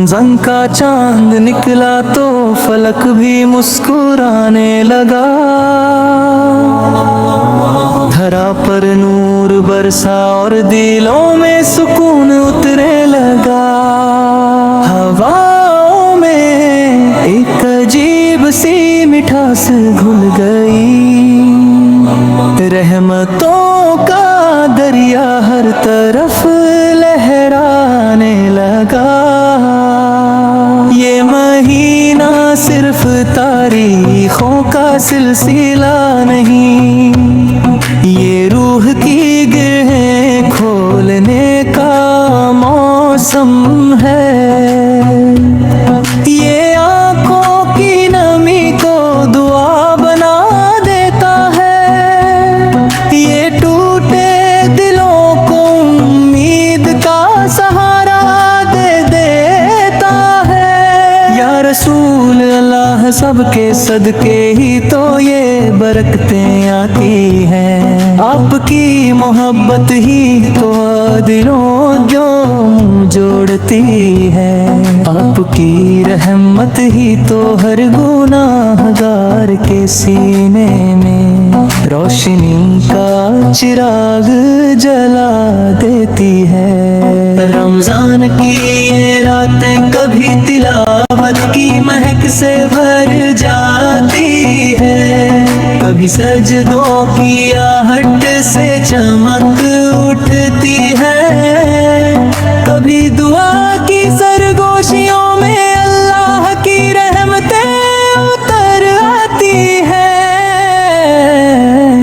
रमज़ान का चांद निकला तो फलक भी मुस्कुराने लगा, धरा पर नूर बरसा और दिलों में सुकून उतरने लगा। हवाओं में एक अजीब सी मिठास घुल गई, रहमतों का दरिया हर तरफ लहराने लगा। ये महीना सिर्फ तारीखों का सिलसिला नहीं, ये रूह की गिरहें खोलने का मौसम है। ये आँखों की नमी को दुआ बना देता है, ये टूटे दिलों को उम्मीद का सहारा दे देता है। या रसूल अल्लाह सबके सदके ही तो ये बरकतें आती हैं, आपकी मोहब्बत ही तो दिलों जो जोड़ती है, आपकी रहमत ही तो हर गुनाहगार के सीने में रोशनी का चिराग जला देती है। रमजान की ये रातें कभी तिलावत की महक से भर जाती है, कभी सजदों की आहट से चमक उठती है, कभी दुआ की सरगोशियों में अल्लाह की रहमतें उतर आती है।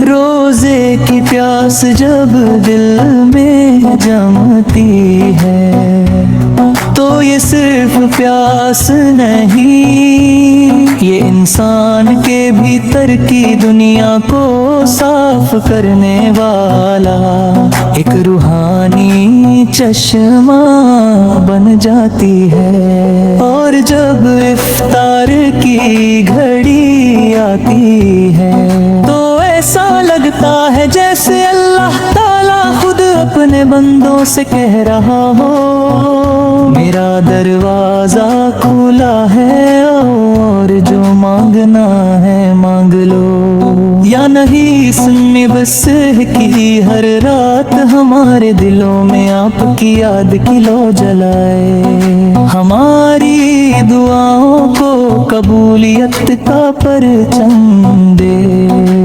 रोजे की प्यास जब दिल में जमती है तो ये सिर्फ प्यास नहीं, ये इंसान के भीतर की दुनिया को साफ करने वाला एक रूहानी चश्मा बन जाती है। और जब इफ्तार की घड़ी आती है तो ऐसा लगता है जैसे अल्लाह ताला खुद अपने बंदों से कह रहा हो, मेरा दरवाजा खुला है और जो मांगना है मांग लो। या नहीं सुनने बस की हर रात हमारे दिलों में आपकी याद की लो जलाए, हमारी दुआओं को कबूलियत का परचम दे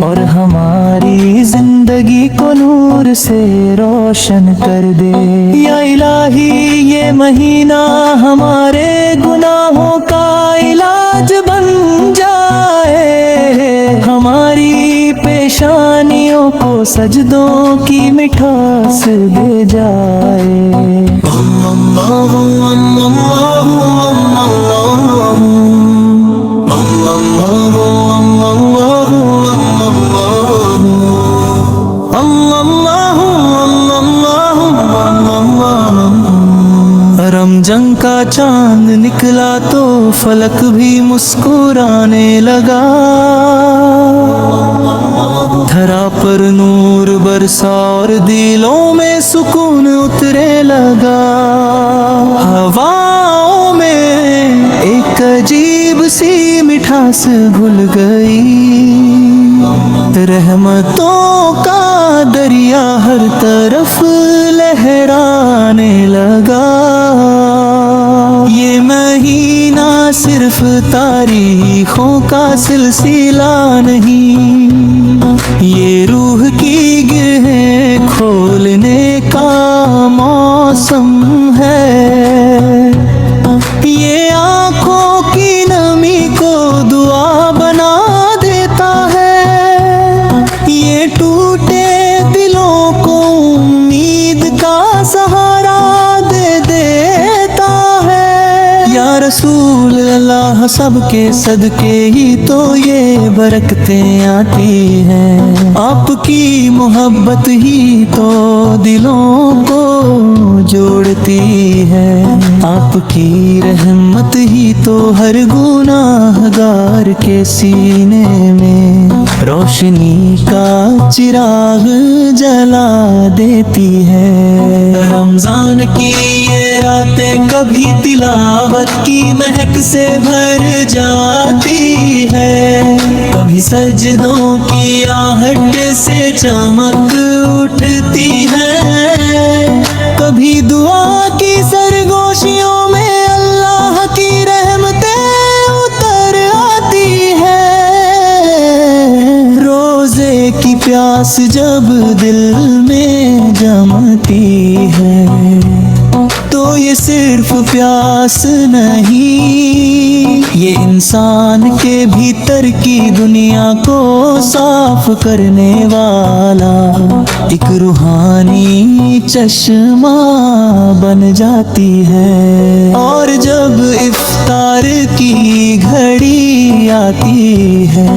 और हमारी जिंदगी को नूर से रोशन कर दे। या इलाही ये महीना हमारे गुनाहों का इलाज बन जाए, हमारी पेशानियों को सजदों की मिठास दे जाए। रमज़ान का चांद निकला तो फलक भी मुस्कुराने लगा, धरा पर नूर बरसा और दिलों में सुकून उतरने लगा। हवाओं में एक अजीब सी मिठास घुल गई, रहमतों का दरिया हर तरफ लहराने लगा। ये महीना सिर्फ तारीखों का सिलसिला नहीं, ये रूह की गिरहें खोलने का मौसम है। ये आँखों की नमी को दुआ बना देता है, ये टूटे दिलों को उम्मीद का सहारा दे देता है। या रसूल अल्लाह सबके सदके ही तो ये बरकतें आती हैं, आपकी मोहब्बत ही तो दिलों को जोड़ती है, आपकी रहमत ही तो हर गुनाहगार के सीने में روشنی کا چراغ جلا دیتی ہے۔ رمضان کی یہ راتیں کبھی تلاوت کی مہک سے بھر جاتی ہے، کبھی سجدوں کی آہٹ سے چمک اٹھتی ہے، کبھی دعا کی سرگوشیوں میں اللہ کی رحمتیں اتر آتی ہے۔ روزے کی پیاس جب دل میں جمتی ہے تو یہ صرف پیاس نہیں، یہ انسان کے بھیتر کی دنیا کو صاف کرنے والا ایک روحانی چشمہ بن جاتی ہے۔ اور جب افطار کی گھڑی آتی ہے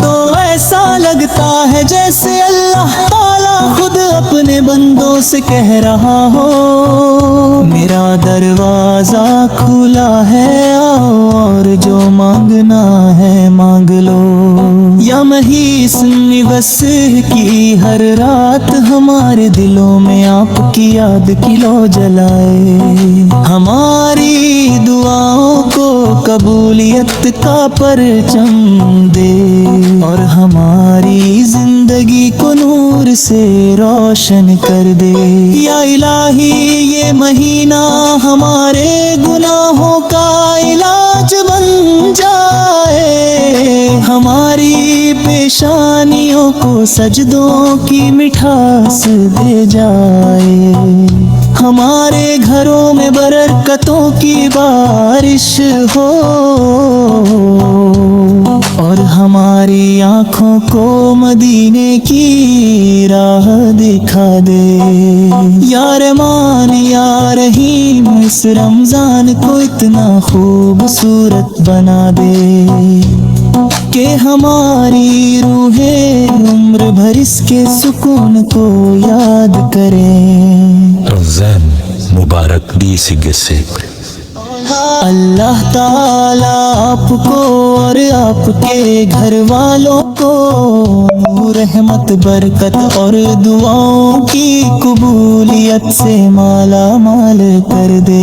تو ایسا لگتا ہے جیسے اللہ تعالیٰ خود اپنے بندوں سے کہہ رہا ہو، میرا دروازہ کھلا ہے، آؤ اور جو مانگنا ہے مانگ لو۔ یا محیسن وسع کی ہر رات ہمارے دلوں میں آپ کی یاد کی لو جلائے، ہماری دعاؤں کو قبولیت کا پرچم دے، اور ہماری زندگی کو نور سے روشن کر دے۔ یا الہی یہ مہینہ ہمارے گناہوں کا علاج بن جائے، ہماری پیشانیوں کو سجدوں کی مٹھاس دے جائے، ہمارے گھروں میں برکتوں کی بارش ہو، اور ہماری آنکھوں کو مدینے کی راہ دکھا دے۔ یا رحمان یا رحیم اس رمضان کو اتنا خوبصورت بنا دے کہ ہماری روحیں عمر بھر اس کے سکون کو یاد کریں۔ رمضان مبارک 20 سے اللہ تعالیٰ آپ کو اور آپ کے گھر والوں کو رحمت برکت اور دعاؤں کی قبولیت سے مالا مال کر دے۔